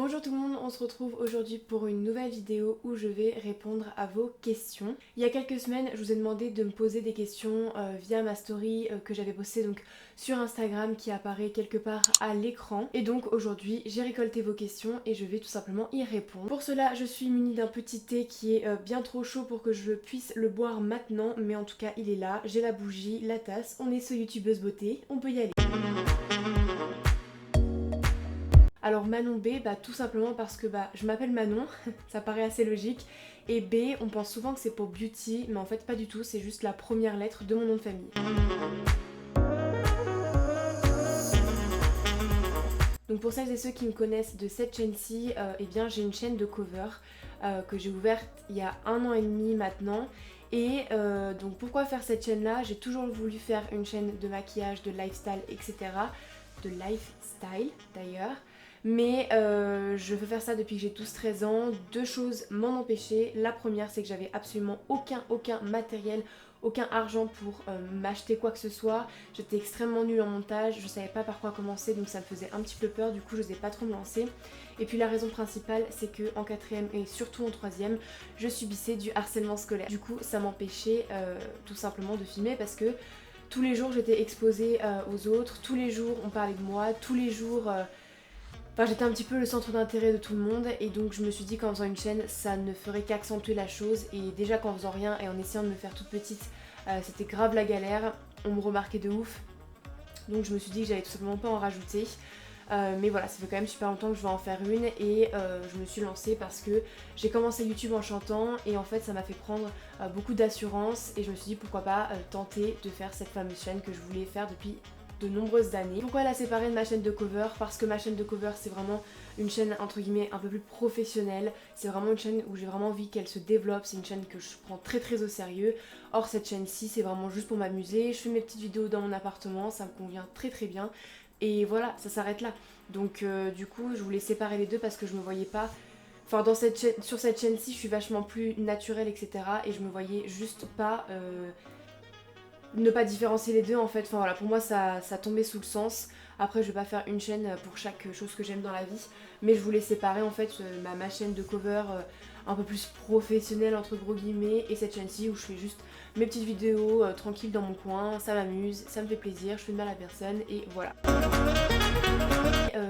Bonjour tout le monde, on se retrouve aujourd'hui pour une nouvelle vidéo où je vais répondre à vos questions. Il y a quelques semaines, je vous ai demandé de me poser des questions via ma story que j'avais postée donc sur Instagram qui apparaît quelque part à l'écran. Et donc aujourd'hui, j'ai récolté vos questions et je vais tout simplement y répondre. Pour cela, je suis munie d'un petit thé qui est bien trop chaud pour que je puisse le boire maintenant, mais en tout cas, il est là. J'ai la bougie, la tasse, on est sur YouTubeuse beauté, on peut y aller. Alors Manon B, tout simplement parce que je m'appelle Manon, ça paraît assez logique, et B, on pense souvent que c'est pour beauty, mais en fait pas du tout, c'est juste la première lettre de mon nom de famille. Donc pour celles et ceux qui me connaissent de cette chaîne-ci, eh bien j'ai une chaîne de cover que j'ai ouverte il y a 1 an et demi maintenant. Et donc pourquoi faire cette chaîne-là? J'ai toujours voulu faire une chaîne de maquillage, de lifestyle, etc. De lifestyle d'ailleurs. Mais je veux faire ça depuis que j'ai 12-13 ans. Deux choses m'en empêchaient. La première, c'est que j'avais absolument aucun matériel, aucun argent pour m'acheter quoi que ce soit. J'étais extrêmement nulle en montage, je savais pas par quoi commencer, donc ça me faisait un petit peu peur, du coup je n'osais pas trop me lancer. Et puis la raison principale, c'est que en 4ème et surtout en 3ème, je subissais du harcèlement scolaire. Du coup ça m'empêchait tout simplement de filmer parce que tous les jours j'étais exposée aux autres, tous les jours on parlait de moi, tous les jours... Enfin, j'étais un petit peu le centre d'intérêt de tout le monde et donc je me suis dit qu'en faisant une chaîne ça ne ferait qu'accentuer la chose, et déjà qu'en faisant rien et en essayant de me faire toute petite c'était grave la galère, on me remarquait de ouf, donc je me suis dit que j'allais tout simplement pas en rajouter. Mais voilà, ça fait quand même super longtemps que je vais en faire une et je me suis lancée parce que j'ai commencé YouTube en chantant et en fait ça m'a fait prendre beaucoup d'assurance et je me suis dit pourquoi pas tenter de faire cette fameuse chaîne que je voulais faire depuis de nombreuses années. Pourquoi la séparer de ma chaîne de cover? Parce que ma chaîne de cover c'est vraiment une chaîne entre guillemets un peu plus professionnelle, c'est vraiment une chaîne où j'ai vraiment envie qu'elle se développe, c'est une chaîne que je prends très au sérieux. Or cette chaîne-ci c'est vraiment juste pour m'amuser, je fais mes petites vidéos dans mon appartement, ça me convient très bien et voilà, ça s'arrête là. Donc du coup je voulais séparer les deux parce que je me voyais pas... Enfin sur cette chaîne-ci je suis vachement plus naturelle, etc. Et je me voyais juste pas... ne pas différencier les deux en fait, enfin voilà, pour moi ça tombait sous le sens. Après je vais pas faire une chaîne pour chaque chose que j'aime dans la vie, mais je voulais séparer en fait ma chaîne de cover un peu plus professionnelle entre gros guillemets et cette chaîne-ci où je fais juste mes petites vidéos tranquilles dans mon coin, ça m'amuse, ça me fait plaisir, je fais de mal à personne et voilà.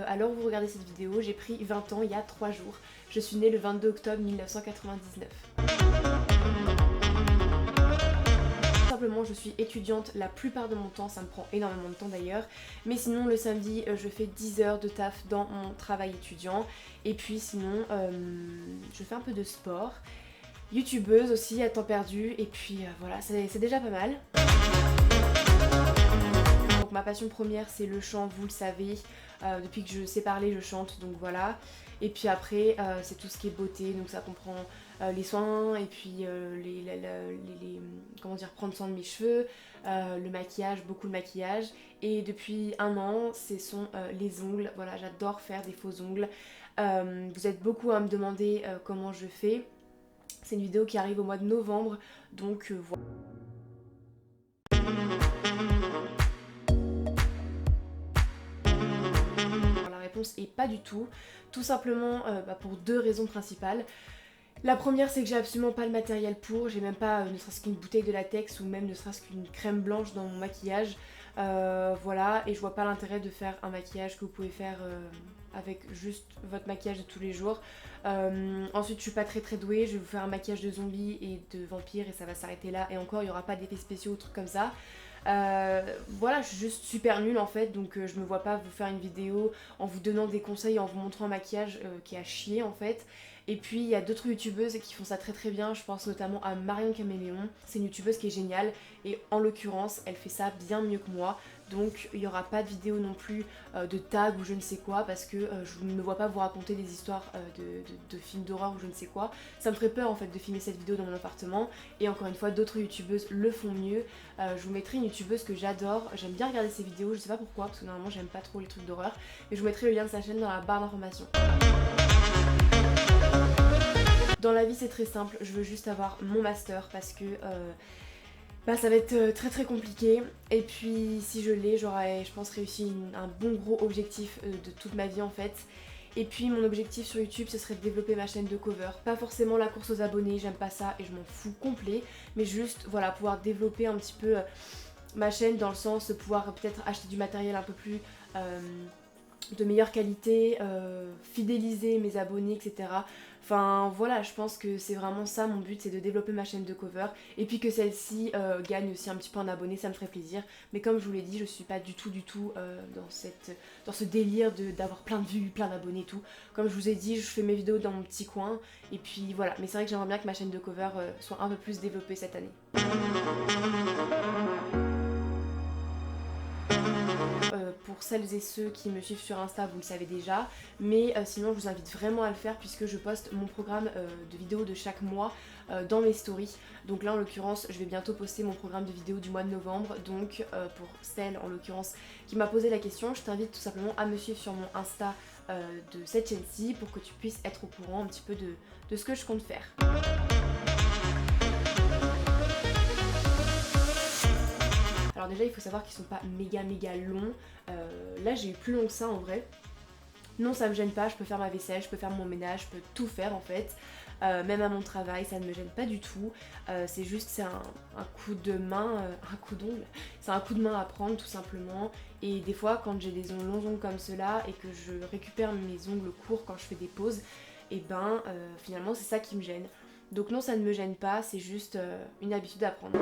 Alors vous regardez cette vidéo, j'ai pris 20 ans il y a 3 jours, je suis née le 22 octobre 1999. Simplement je suis étudiante la plupart de mon temps, ça me prend énormément de temps d'ailleurs, mais sinon le samedi je fais 10 heures de taf dans mon travail étudiant et puis sinon je fais un peu de sport, youtubeuse aussi à temps perdu et puis voilà, c'est déjà pas mal. Donc ma passion première c'est le chant, vous le savez, depuis que je sais parler je chante, donc voilà. Et puis après c'est tout ce qui est beauté, donc ça comprend les soins et puis comment dire, prendre soin de mes cheveux, le maquillage, beaucoup de maquillage. Et depuis 1 an ce sont les ongles, voilà, j'adore faire des faux ongles. Vous êtes beaucoup à me demander comment je fais. C'est une vidéo qui arrive au mois de novembre, donc voilà. La réponse est pas du tout simplement pour 2 raisons principales. La première c'est que j'ai absolument pas le matériel pour, j'ai même pas ne serait-ce qu'une bouteille de latex ou même ne serait-ce qu'une crème blanche dans mon maquillage, voilà, et je vois pas l'intérêt de faire un maquillage que vous pouvez faire avec juste votre maquillage de tous les jours. Ensuite je suis pas très douée, je vais vous faire un maquillage de zombie et de vampire et ça va s'arrêter là, et encore il y aura pas d'effets spéciaux ou trucs comme ça. Voilà, je suis juste super nulle en fait, donc je me vois pas vous faire une vidéo en vous donnant des conseils, en vous montrant un maquillage qui est à chier en fait. Et puis il y a d'autres youtubeuses qui font ça très bien, je pense notamment à Marion Caméléon, c'est une youtubeuse qui est géniale et en l'occurrence elle fait ça bien mieux que moi. Donc il n'y aura pas de vidéo non plus de tag ou je ne sais quoi, parce que je ne me vois pas vous raconter des histoires de films d'horreur ou je ne sais quoi. Ça me ferait peur en fait de filmer cette vidéo dans mon appartement, et encore une fois d'autres youtubeuses le font mieux. Je vous mettrai une youtubeuse que j'adore, j'aime bien regarder ses vidéos, je sais pas pourquoi parce que normalement j'aime pas trop les trucs d'horreur, mais je vous mettrai le lien de sa chaîne dans la barre d'informations. Dans la vie c'est très simple, je veux juste avoir mon master parce que ça va être très compliqué, et puis si je l'ai j'aurai je pense réussi un bon gros objectif de toute ma vie en fait. Et puis mon objectif sur YouTube ce serait de développer ma chaîne de cover. Pas forcément la course aux abonnés, j'aime pas ça et je m'en fous complet. Mais juste voilà, pouvoir développer un petit peu ma chaîne dans le sens de pouvoir peut-être acheter du matériel un peu plus de meilleure qualité, fidéliser mes abonnés, etc. Enfin voilà, je pense que c'est vraiment ça mon but, c'est de développer ma chaîne de cover et puis que celle-ci gagne aussi un petit peu en abonnés, ça me ferait plaisir. Mais comme je vous l'ai dit, je suis pas du tout dans ce délire d'avoir plein de vues, plein d'abonnés et tout. Comme je vous ai dit, je fais mes vidéos dans mon petit coin et puis voilà. Mais c'est vrai que j'aimerais bien que ma chaîne de cover soit un peu plus développée cette année. Pour celles et ceux qui me suivent sur Insta, vous le savez déjà, mais sinon je vous invite vraiment à le faire puisque je poste mon programme de vidéos de chaque mois dans mes stories. Donc là en l'occurrence je vais bientôt poster mon programme de vidéos du mois de novembre, donc pour celle en l'occurrence qui m'a posé la question, je t'invite tout simplement à me suivre sur mon Insta de cette chaîne-ci pour que tu puisses être au courant un petit peu de ce que je compte faire. Alors déjà il faut savoir qu'ils sont pas méga longs, là j'ai eu plus long que ça en vrai. Non ça me gêne pas, je peux faire ma vaisselle, je peux faire mon ménage, je peux tout faire en fait. Même à mon travail ça ne me gêne pas du tout. C'est juste c'est un coup de main, un coup d'ongle, c'est un coup de main à prendre tout simplement. Et des fois quand j'ai des longs ongles comme cela et que je récupère mes ongles courts quand je fais des pauses, et ben finalement c'est ça qui me gêne. Donc non ça ne me gêne pas, c'est juste une habitude à prendre.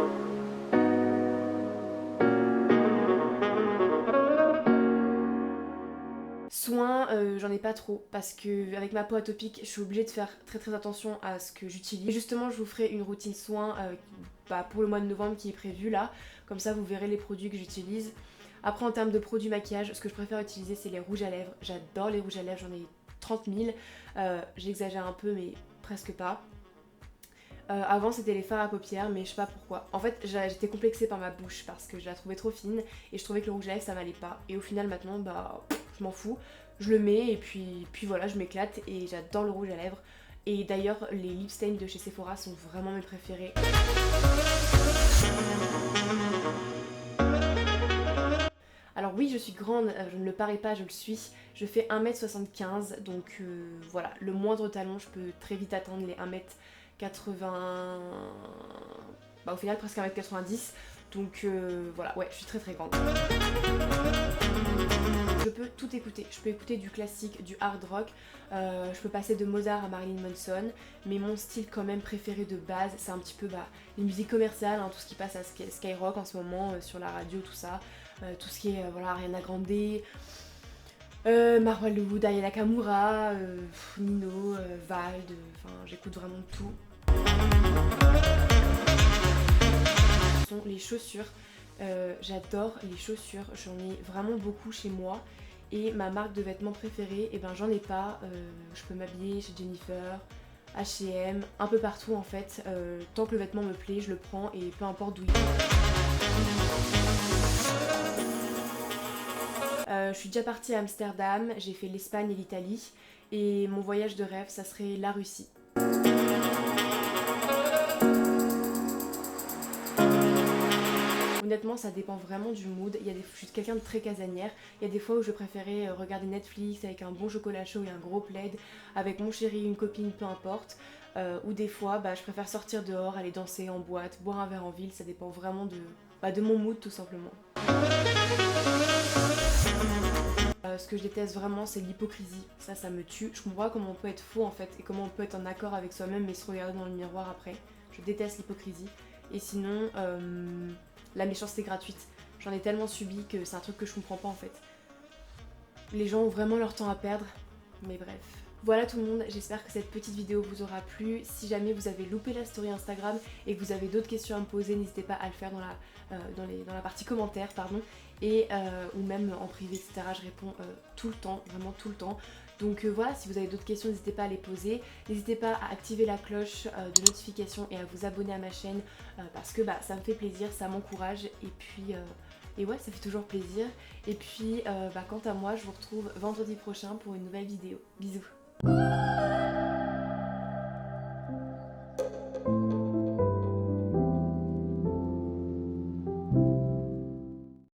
Soins, j'en ai pas trop parce que avec ma peau atopique, je suis obligée de faire très attention à ce que j'utilise. Et justement, je vous ferai une routine soins pour le mois de novembre qui est prévu là. Comme ça, vous verrez les produits que j'utilise. Après, en termes de produits maquillage, ce que je préfère utiliser, c'est les rouges à lèvres. J'adore les rouges à lèvres, j'en ai 30 000. J'exagère un peu, mais presque pas. Avant c'était les fards à paupières mais je sais pas pourquoi. En fait j'étais complexée par ma bouche parce que je la trouvais trop fine et je trouvais que le rouge à lèvres ça m'allait pas. Et au final maintenant je m'en fous, je le mets et puis voilà je m'éclate et j'adore le rouge à lèvres. Et d'ailleurs les lip stains de chez Sephora sont vraiment mes préférés. Alors oui je suis grande, je ne le parais pas, je le suis. Je fais 1m75 donc voilà, le moindre talon je peux très vite atteindre les 1m80, au final presque 1m90, donc voilà, ouais, je suis très grande. Je peux tout écouter, je peux écouter du classique, du hard rock, je peux passer de Mozart à Marilyn Manson, mais mon style quand même préféré de base, c'est un petit peu les musiques commerciales, hein, tout ce qui passe à Skyrock en ce moment, sur la radio, tout ça, tout ce qui est Ariana Grande, Marwalou, Aya Nakamura, Nino, Vald, enfin j'écoute vraiment tout. Ce sont les chaussures, j'adore les chaussures, j'en ai vraiment beaucoup chez moi. Et ma marque de vêtements préférée, et ben j'en ai pas, je peux m'habiller chez Jennifer, H&M, un peu partout en fait, tant que le vêtement me plaît, je le prends et peu importe d'où il est. Je suis déjà partie à Amsterdam, j'ai fait l'Espagne et l'Italie et mon voyage de rêve ça serait la Russie. Honnêtement ça dépend vraiment du mood, je suis quelqu'un de très casanière, il y a des fois où je préférais regarder Netflix avec un bon chocolat chaud et un gros plaid, avec mon chéri, une copine, peu importe, ou des fois je préfère sortir dehors, aller danser en boîte, boire un verre en ville, ça dépend vraiment de mon mood tout simplement. Ce que je déteste vraiment c'est l'hypocrisie, ça me tue, je comprends pas comment on peut être faux en fait et comment on peut être en accord avec soi-même mais se regarder dans le miroir après, je déteste l'hypocrisie. Et sinon la méchanceté gratuite, j'en ai tellement subi que c'est un truc que je comprends pas en fait. Les gens ont vraiment leur temps à perdre, mais bref. Voilà tout le monde, j'espère que cette petite vidéo vous aura plu. Si jamais vous avez loupé la story Instagram et que vous avez d'autres questions à me poser, n'hésitez pas à le faire dans la partie commentaires, pardon, et ou même en privé, etc. Je réponds tout le temps, vraiment tout le temps. Donc voilà, si vous avez d'autres questions, n'hésitez pas à les poser. N'hésitez pas à activer la cloche de notification et à vous abonner à ma chaîne parce que ça me fait plaisir, ça m'encourage et puis... Et ouais, ça fait toujours plaisir. Et puis, quant à moi, je vous retrouve vendredi prochain pour une nouvelle vidéo. Bisous.